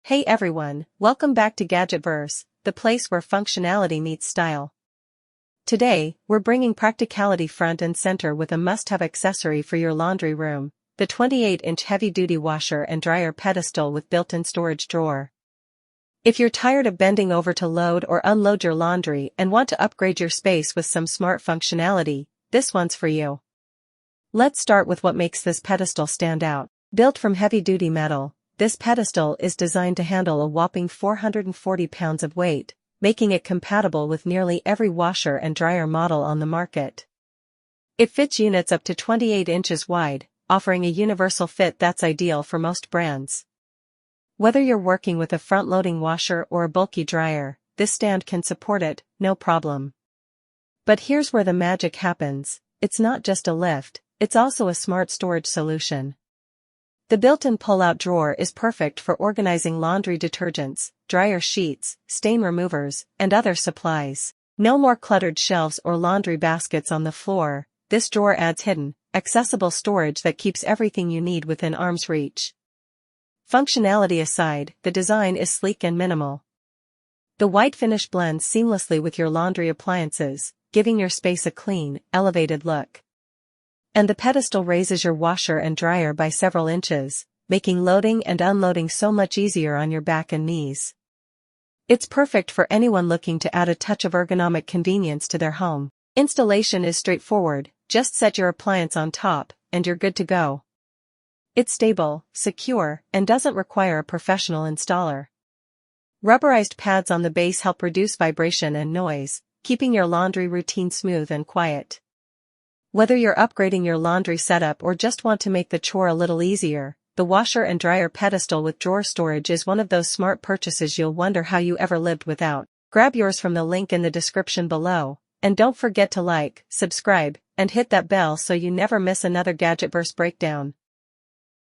Hey everyone, welcome back to Gadgetverse, the place where functionality meets style. Today, we're bringing practicality front and center with a must-have accessory for your laundry room, the 28-inch heavy-duty washer and dryer pedestal with built-in storage drawer. If you're tired of bending over to load or unload your laundry and want to upgrade your space with some smart functionality, this one's for you. Let's start with what makes this pedestal stand out. Built from heavy-duty metal, this pedestal is designed to handle a whopping 440 pounds of weight, making it compatible with nearly every washer and dryer model on the market. It fits units up to 28 inches wide, offering a universal fit that's ideal for most brands. Whether you're working with a front-loading washer or a bulky dryer, this stand can support it, no problem. But here's where the magic happens. It's not just a lift, it's also a smart storage solution. The built-in pull-out drawer is perfect for organizing laundry detergents, dryer sheets, stain removers, and other supplies. No more cluttered shelves or laundry baskets on the floor. This drawer adds hidden, accessible storage that keeps everything you need within arm's reach. Functionality aside, the design is sleek and minimal. The white finish blends seamlessly with your laundry appliances, giving your space a clean, elevated look. And the pedestal raises your washer and dryer by several inches, making loading and unloading so much easier on your back and knees. It's perfect for anyone looking to add a touch of ergonomic convenience to their home. Installation is straightforward, just set your appliance on top, and you're good to go. It's stable, secure, and doesn't require a professional installer. Rubberized pads on the base help reduce vibration and noise, keeping your laundry routine smooth and quiet. Whether you're upgrading your laundry setup or just want to make the chore a little easier, the washer and dryer pedestal with drawer storage is one of those smart purchases you'll wonder how you ever lived without. Grab yours from the link in the description below, and don't forget to like, subscribe, and hit that bell so you never miss another Gadgetverse breakdown.